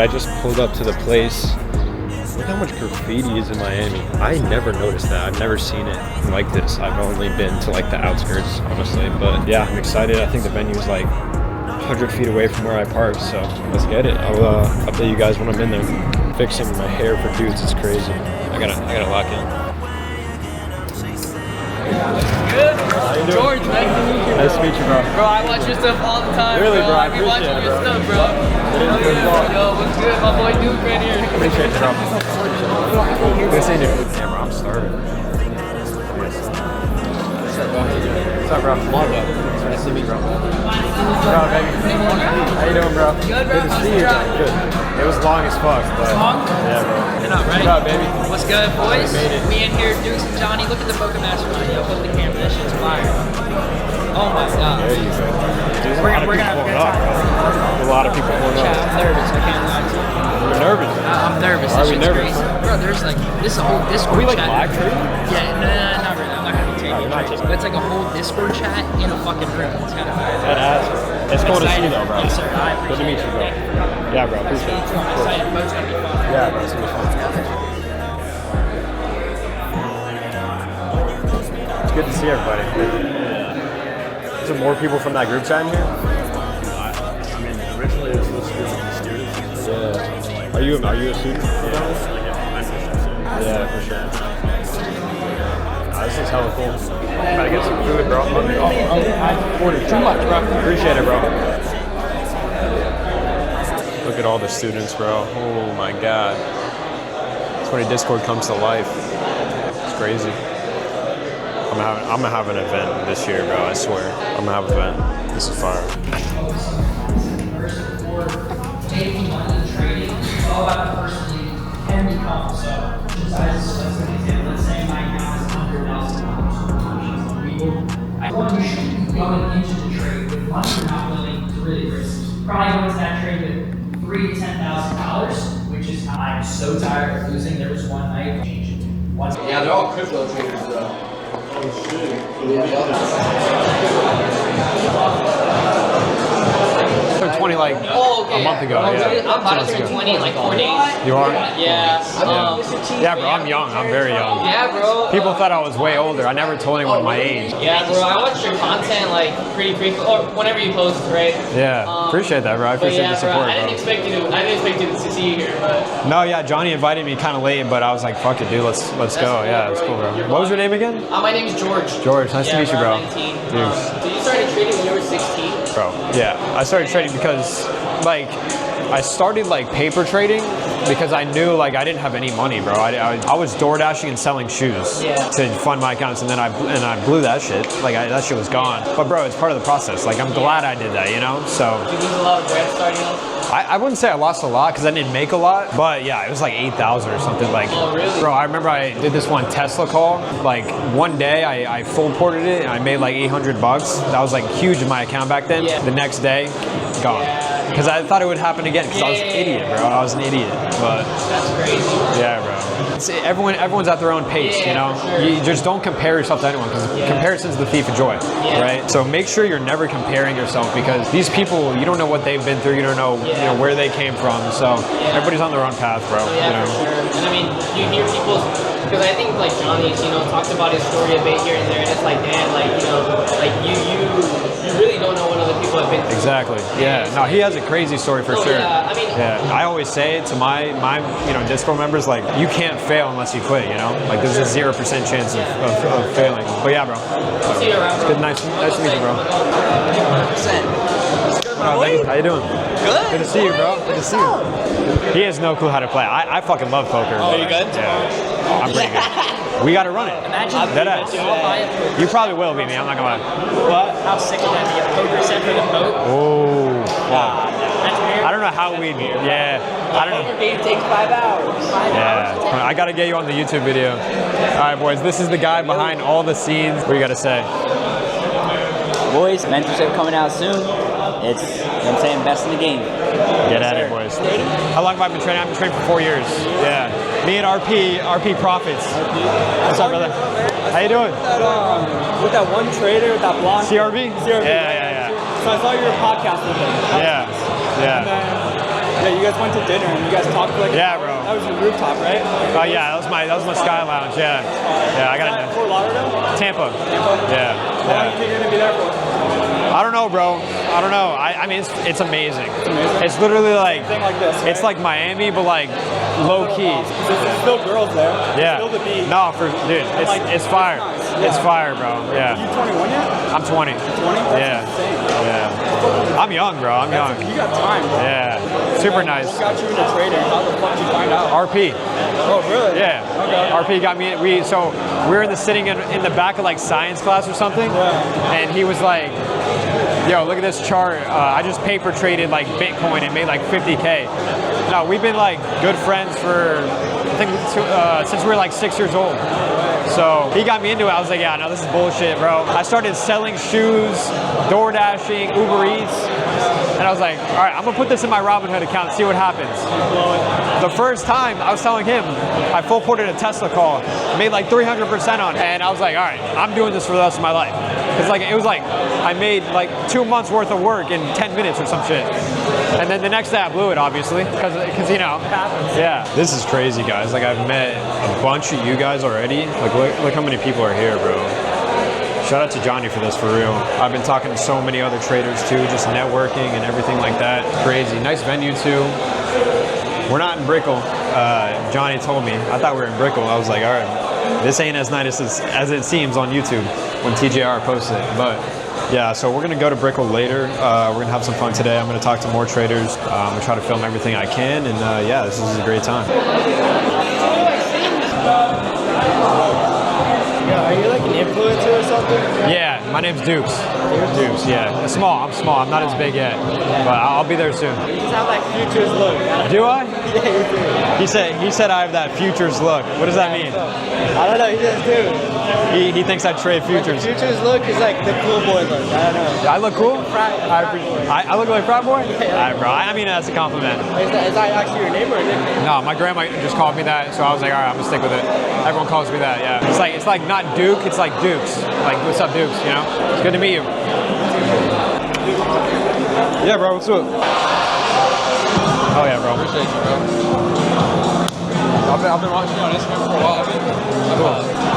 I just pulled up to the place. Look how much graffiti is in Miami. I never noticed that. I've never seen it like this. I've only been to like the outskirts, honestly. But yeah, I'm excited. I think the venue's like 100 feet away from where I parked, so let's get it. I'll update you guys when I'm in there. Fixing my hair for dudes is crazy. I gotta lock in. Good. George, nice to meet you, bro. Nice to meet you, bro. Bro, I watch your stuff all the time, really, bro. I be watching appreciate it, your bro. stuff, bro. Yo, what's good? My boy Duke right here. Appreciate it, bro. Good seeing you. Yeah, bro, I'm starving. What's up, bro? Come on, bro. Nice to meet you, bro. Bro, baby. How you doing, bro? Good, bro. Good to see you, bro. Good. It was long as fuck, but long? yeah, bro. You're not right. What's up, baby? What's good, boys? Made it. Me in here, Dukes and Johnny. Look at the Boca Mastermind. Yo, put the camera. That shit's fire. Oh my god. There you go. There's We're gonna have a good time. A lot of people pulling Chat, up. I'm nervous. I can't lie to you. You're nervous? I'm nervous. Are This we shit's nervous? crazy. Bro, there's like, this is a whole Discord Are we like chat. live trading? Yeah, no, not really. I'm not gonna be taking not it. taking But it's like a whole Discord chat in a fucking room. It's kind of crazy. It's cool to see you, though, bro. Yes, sir. I Good to meet you, bro. Yeah, bro. Appreciate it. I'm excited. Boat's gonna be fun. Yeah, bro. It's gonna be fun. It's good to see everybody. Is there more people from that group chat in here? I mean, originally it was supposed to be with the students. Yeah. Are you a student? Yeah, for sure. This is hella cool. Gotta get some food, bro. I ordered too much, bro. Appreciate it, bro. Look at all the students, bro. Oh my god. That's when a Discord comes to life. It's crazy. I'm gonna have an event this year, bro. I swear. I'm gonna have an event. This is fire. Making money trading, it's all about the person you can become. So, let's say my account is $100,000. You shouldn't be going into the trade with money you're not willing to really risk. Probably go into that trade with $3,000 to $10,000, which is I'm so tired of losing. There was one night. Yeah, they're all crypto traders though. Oh shit. Turned 20 like a month ago. Yeah. I'm about to turn 20 in like 4 days. You are? Yeah. Yeah, bro. I'm young. I'm very young. Yeah, bro. People thought I was way older. I never told anyone my age. Yeah, bro. I watch your content like pretty frequently, or whenever you post, right? Yeah, appreciate that, bro. I appreciate the support, I didn't bro. expect you to see you here, but No, yeah, Johnny invited me kind of late, but I was like, fuck it, dude. Let's go. Yeah, it's cool, bro. What was your name again? my name is George. George. Nice to meet you, bro. I'm 19. Dude. So you started trading when you were 16? Bro, yeah. I started trading because, like, I started like paper trading because I knew like I didn't have any money, bro. I was door dashing and selling shoes to fund my accounts, and then I blew that shit. Like that shit was gone. But bro, it's part of the process. Like I'm glad I did that, you know. So Did you lose a lot of bread starting off? I wouldn't say I lost a lot because I didn't make a lot, but yeah, it was like 8,000 or something. Like, oh, really? Bro, I remember I did this one Tesla call. Like one day I full ported it and I made like $800. That was like huge in my account back then. Yeah. The next day, gone. Because I thought it would happen again because I was an idiot, bro. I was an idiot, but That's crazy. yeah, bro. Everyone's at their own pace, you know. Sure. You just don't compare yourself to anyone because comparison's the thief of joy, right? So make sure you're never comparing yourself because these people, you don't know what they've been through, you don't know, you know where they came from. So everybody's on their own path, bro. Yeah, you know? for sure. And I mean, you hear people's, because I think like Johnny's, talked about his story a bit here and there, and it's like, damn, like, like you really don't know what other people have been through. Exactly. Yeah. No, he has a crazy story for sure. Yeah, I mean, I always say to my Discord members, like, you can't fail unless you quit, you know? Like, there's a 0% chance of failing. But yeah, bro. I'll see you around, bro. Good, nice to meet you, bro. 100%. How you doing? Good. Good to see you, bro. Good to see you. He has no clue how to play. I fucking love poker. Oh, you good? Yeah. I'm pretty good. We gotta run it. Imagine Deadass. You probably will be me, I'm not gonna lie. What? How sick would that be? A poker set for the boat? Oh, wow. That's weird. I don't know how we, I don't know. Poker game takes 5 hours. 5 hours? Yeah, I gotta get you on the YouTube video. All right, boys, this is the guy behind all the scenes. What do you gotta say? Boys, mentorship coming out soon. It's, you know what I'm saying, best in the game. Get at it, boys. How long have I been training? I've been training for 4 years. Yeah. Me and RP Profits. What's up, brother? How you doing? With that one trader, with that blonde. CRV? CRV. Yeah. So I saw your podcast with him. Yeah. And then Yeah, you guys went to dinner and you guys talked for like an Yeah, hour. bro. That was your rooftop, right? Oh yeah, that was my sky lounge. Yeah, yeah. I got it. Fort Lauderdale? Tampa. Tampa? Yeah. How long do you think you're gonna be there for? I don't know, bro. I don't know. I mean, it's amazing. It's amazing. It's literally like Thing like this, right? it's like Miami, but like low key. There's still girls there. Yeah. Still the beach. No, dude, it's fire. Nice. It's Yeah. fire, bro. Yeah. You 21 yet? I'm 20. 20? That's Yeah. insane. Yeah. I'm young, bro. I'm young. You got time, bro. Yeah. Super nice. What got you into trading? How the fuck did you find out? RP. Oh, really? Yeah. Okay. RP got me. We were sitting in the back of like science class or something, and he was like, "Yo, look at this chart. I just paper traded like Bitcoin and made like 50K." No, we've been like good friends for I think since we were like 6 years old. So he got me into it. I was like, yeah, no, this is bullshit, bro. I started selling shoes, door dashing, Uber Eats. And I was like, all right, I'm gonna put this in my Robinhood account, see what happens. The first time I was telling him, I full ported a Tesla call, made like 300% on it. And I was like, all right, I'm doing this for the rest of my life. It was like, I made like 2 months worth of work in 10 minutes or some shit. And then the next day I blew it, obviously, because you know, yeah. This is crazy, guys. Like I've met a bunch of you guys already. Like look how many people are here, bro. Shout out to Johnny for this, for real. I've been talking to so many other traders too, just networking and everything like that. Crazy. Nice venue too. We're not in Brickell. Johnny told me. I thought we were in Brickell. I was like, all right, this ain't as nice as it seems on YouTube when TJR posts it. But yeah, so we're gonna go to Brickell later. We're gonna have some fun today. I'm gonna talk to more traders. I'm gonna try to film everything I can, and yeah, this is a great time. Yeah, are you like an influencer or something? Yeah, my name's Dukes. Dukes, yeah. I'm small. I'm not as big yet, but I'll be there soon. You just have like futures look. Do I? Yeah, you do. He said I have that futures look. What does that mean? I don't know, you just do. He thinks I trade futures. Futures look is like the cool boy look. I don't know. I look cool? Frat boy. I look like a frat boy? All right, bro. I mean, that's a compliment. Is that actually your name or a nickname? No, my grandma just called me that, so I was like, all right, I'm gonna stick with it. Everyone calls me that, yeah. It's like not Duke, it's like Dukes. Like, what's up, Dukes? You know? It's good to meet you. Yeah, bro. What's up? Oh yeah, bro. Appreciate you, bro. I've been watching you on Instagram for a while.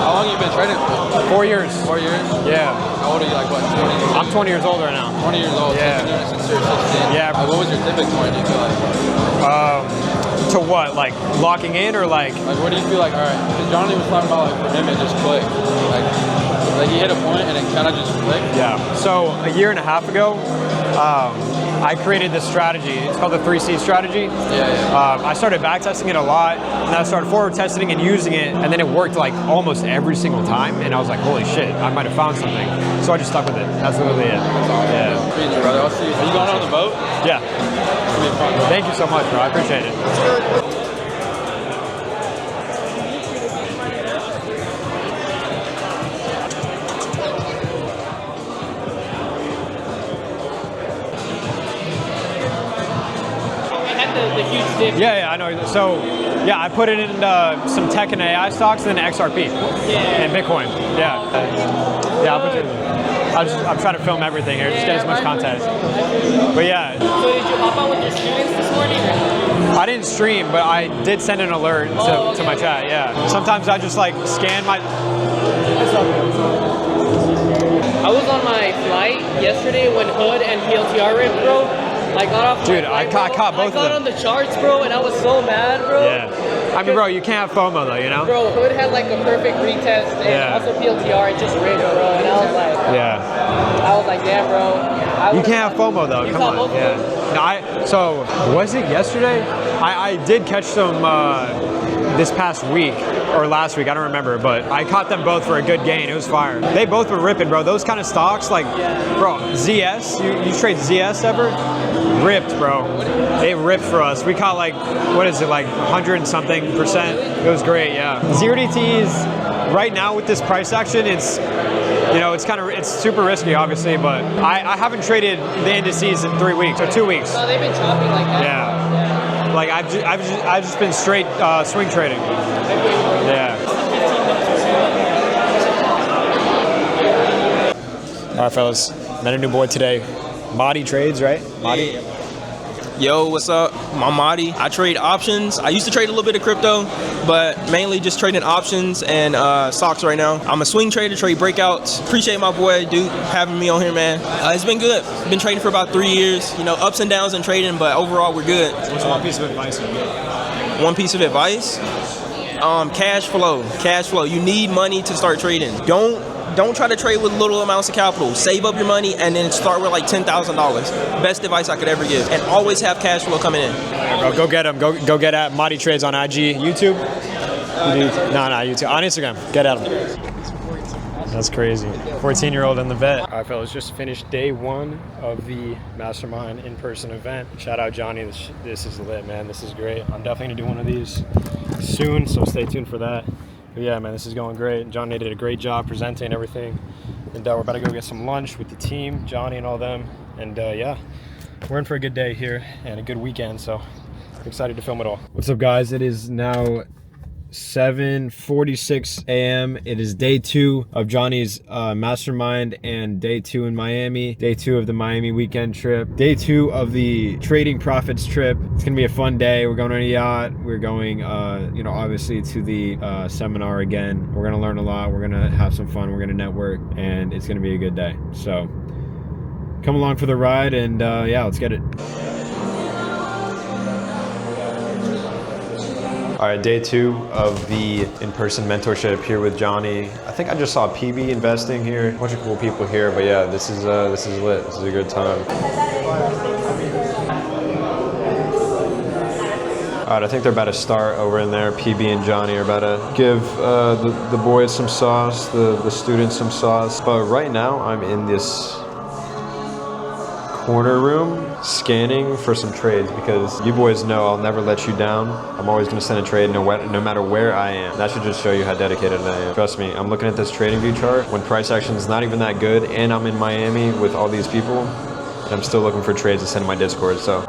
How long have you been trading for? 4 years. 4 years? Yeah. How old are you? Like what? 20? I'm 20 years old right now. 20 years old. Yeah. So you've been doing it since you were 16. Yeah. What was your tipping point? Do you feel like? To what? Like locking in or like? Like, what do you feel like? All right, because Johnny was talking about like for him it just clicked. Like he hit a point and it kind of just clicked. Yeah. So a year and a half ago, I created this strategy. It's called the 3C strategy. Yeah. I started back testing it a lot, and then I started forward testing and using it, and then it worked like almost every single time. And I was like, holy shit, I might have found something. So I just stuck with it. That's literally it. Yeah. Meet you, brother. I'll see you. Are you going on the boat? Yeah. It's gonna be fun, bro. Thank you so much, bro. I appreciate it. The huge dip. Yeah, I know. So, yeah, I put it in some tech and AI stocks and then XRP and Bitcoin. Yeah. I'll put it in. I'm trying to film everything here, just get as much content. But yeah. So did you hop on with your students this morning? Or? I didn't stream, but I did send an alert to my chat, yeah. Sometimes I just like scan my... I was on my flight yesterday when Hood and PLTR ripped, bro. I got off. Dude, I caught both of them. I got on the charts, bro, and I was so mad, bro. Yeah. I mean, bro, you can't have FOMO though, you know? Bro, Hood had like a perfect retest, and also PLTR, it just ripped, bro. And I was like, damn, bro. You can't have FOMO though. Come on. Yeah. No, so was it yesterday? I did catch some this past week or last week, I don't remember, but I caught them both for a good gain. It was fire. They both were ripping, bro. Those kind of stocks, like, bro, ZS, you trade ZS ever? Ripped, bro. It ripped for us. We caught like, what is it, like 100 and something %. It was great, yeah. 0DTs, right now with this price action, it's, you know, it's super risky, obviously, but I haven't traded the indices in 3 weeks or 2 weeks. No, they've been chopping like that. Yeah. Like I've just been straight swing trading. Yeah. All right, fellas. Met a new boy today. Madi trades, right? Madi. Yo, what's up? I'm Amadi. I trade options. I used to trade a little bit of crypto, but mainly just trading options and stocks right now. I'm a swing trader, trade breakouts. Appreciate my boy Duke having me on here, man. It's been good. Been trading for about 3 years. You know, ups and downs in trading, but overall we're good. What's one piece of advice you give? One piece of advice? Cash flow. Cash flow. You need money to start trading. Don't try to trade with little amounts of capital. Save up your money and then start with like $10,000. Best advice I could ever give. And always have cash flow coming in. Go get him. Go get at Madi Trades on IG. YouTube? No, YouTube. On Instagram. Get at him. That's crazy. 14-year-old in the vet. All right, fellas, just finished day 1 of the Mastermind in-person event. Shout out Johnny. This is lit, man. This is great. I'm definitely going to do one of these soon, so stay tuned for that. But yeah, man, this is going great. Johnny did a great job presenting everything. And we're about to go get some lunch with the team, Johnny and all them. And yeah, we're in for a good day here and a good weekend, so I'm excited to film it all. What's up, guys? It is now 7:46 a.m. It is day 2 of Johnny's mastermind and day 2 in Miami. Day 2 of the Miami weekend trip. Day 2 of the trading profits trip. It's gonna be a fun day. We're going on a yacht. We're going, you know, obviously to the seminar again. We're gonna learn a lot. We're gonna have some fun. We're gonna network, and it's gonna be a good day. So come along for the ride, and yeah, let's get it. All right, day 2 of the in-person mentorship here with Johnny. I think I just saw PB investing here. A bunch of cool people here, but yeah, this is lit. This is a good time. All right, I think they're about to start over in there. PB and Johnny are about to give the boys some sauce, the students some sauce. But right now, I'm in this corner room scanning for some trades because you boys know I'll never let you down. I'm always going to send a trade no matter where I am. That should just show you how dedicated I am. Trust me, I'm looking at this trading view chart when price action is not even that good and I'm in Miami with all these people and I'm still looking for trades to send in my Discord. So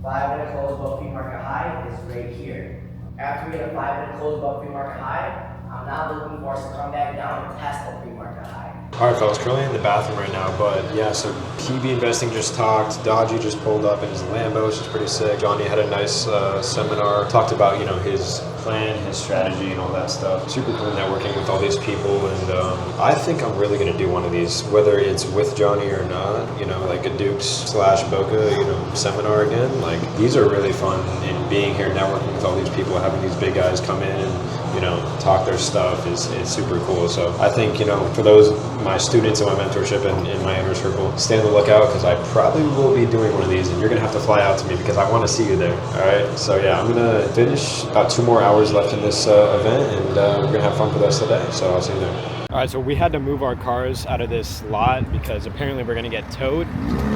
5-minute close above pre-market high is right here. After we get a 5-minute close above pre-market high, I'm now looking for us to come back down and test the pre-market high. All right, fellas, currently in the bathroom right now, but yeah, so PB Investing just talked, Dodgy just pulled up in his Lambo, which is pretty sick. Johnny had a nice seminar, talked about, you know, his plan, his strategy, and all that stuff. Super cool networking with all these people, and I think I'm really gonna do one of these, whether it's with Johnny or not, you know, like a Dukes/Boca, you know, seminar again. Like, these are really fun, and being here, networking with all these people, having these big guys come in and, you know, talk their stuff is super cool. So I think, you know, for those, my students in my mentorship and in my inner circle, stay on the lookout because I probably will be doing one of these and you're gonna have to fly out to me because I want to see you there. All right, so yeah, I'm gonna finish about 2 more hours left in this event and we're gonna have fun for the rest of the day. So I'll see you there. All right, so we had to move our cars out of this lot because apparently we're gonna get towed.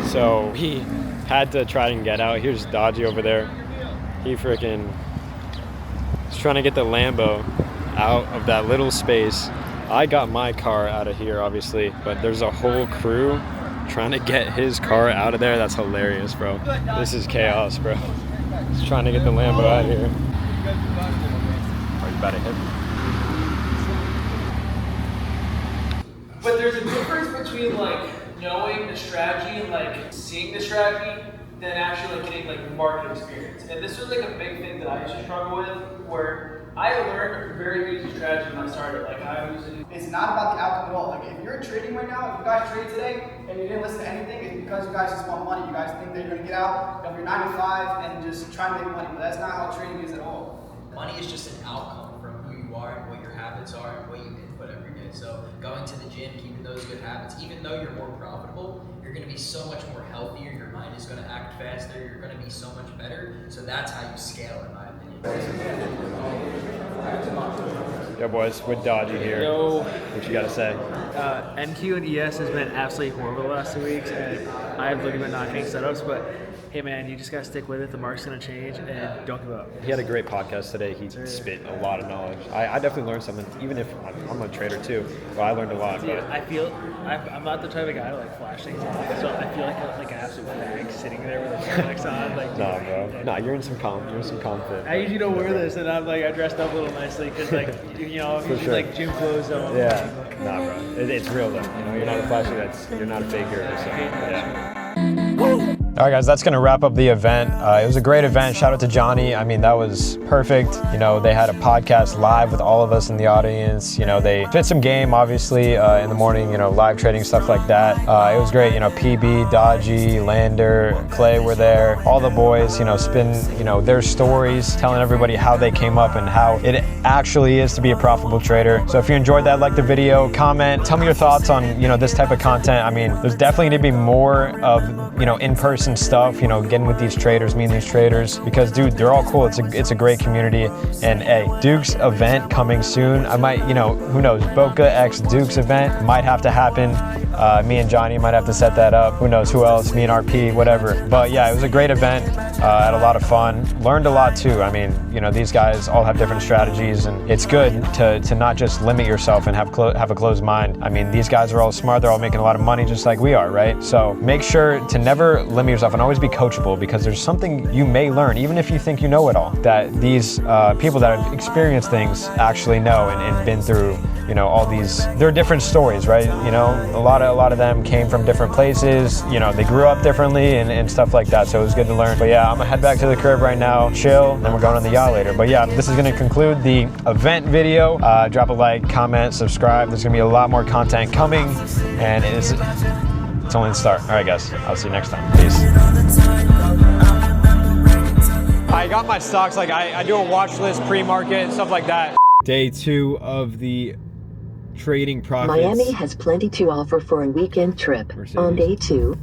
So we had to try and get out. Here's Dodgy over there. He freaking is trying to get the Lambo out of that little space. I got my car out of here, obviously, but there's a whole crew trying to get his car out of there. That's hilarious, bro. This is chaos, bro. He's trying to get the Lambo out of here. Are you about to hit me? But there's a difference between like knowing the strategy and like seeing the strategy than actually like getting like market experience. And this was like a big thing that I used to struggle with, where I learned very easy strategy when I started. Like I was. It's not about the outcome at all. Like if you're trading right now, if you guys trade today and you didn't listen to anything, it's because you guys just want money. You guys think that you're gonna get out of your 9 to 5 and just try to make money. But that's not how trading is at all. Money is just an outcome from who you are and what your habits are and what you input every day. So going to the gym, keeping those good habits, even though you're more profitable, you're going to be so much more healthier. Your mind is going to act faster. You're going to be so much better. So that's how you scale, in my opinion. Yo, boys, with Dodgy here. Yo. What you got to say? NQ and ES has been absolutely horrible the last 2 weeks, and I have looking at not getting setups, but hey man, you just gotta stick with it. The market's gonna change, and don't give up. He had a great podcast today. He spit a lot of knowledge. I definitely learned something, even if I'm a trader too, but I learned a lot. Dude, I'm not the type of guy to like flash things off, so I feel like an absolute fag sitting there with a Rolex on. Like, nah, bro. Nah, you're in some calm fit. I usually don't wear this, and I dressed up a little nicely because like you know, for sure. Like gym clothes. Yeah. Nah, bro. It's real though. You know, you're not a flashy. You're not a faker or something. Yeah. All right, guys, that's going to wrap up the event. It was a great event. Shout out to Johnny. I mean, that was perfect. You know, they had a podcast live with all of us in the audience. You know, they fit some game, obviously, in the morning, you know, live trading, stuff like that. It was great. You know, PB, Dodgy, Lander, Clay were there. All the boys, you know, spin, you know, their stories, telling everybody how they came up and how it actually is to be a profitable trader. So if you enjoyed that, like the video, comment, tell me your thoughts on, you know, this type of content. I mean, there's definitely going to be more of, you know, in-person stuff, you know, getting with these traders, meeting these traders, because dude, they're all cool. It's a great community. And hey, Duke's event coming soon. I might, you know, who knows, Boca x Duke's event might have to happen. Me and Johnny might have to set that up. Who knows who else, me and RP, whatever. But yeah, it was a great event. Had a lot of fun. Learned a lot too. I mean, you know, these guys all have different strategies, and it's good to not just limit yourself and have a closed mind. I mean, these guys are all smart. They're all making a lot of money just like we are, right? So make sure to never limit yourself and always be coachable, because there's something you may learn, even if you think you know it all, that these people that have experienced things actually know and been through, you know, all these, they're different stories, right? You know, a lot of them came from different places, you know, they grew up differently and stuff like that. So it was good to learn. But yeah, I'm gonna head back to the crib right now, chill, then we're going on the yacht later. But yeah, this is gonna conclude the event video. Drop a like, comment, subscribe. There's gonna be a lot more content coming, and it's only the start. All right, guys, I'll see you next time. Peace. I got my stocks, like I do a watch list, pre-market, stuff like that. Day 2 of the trading profits. Miami has plenty to offer for a weekend trip. On day 2.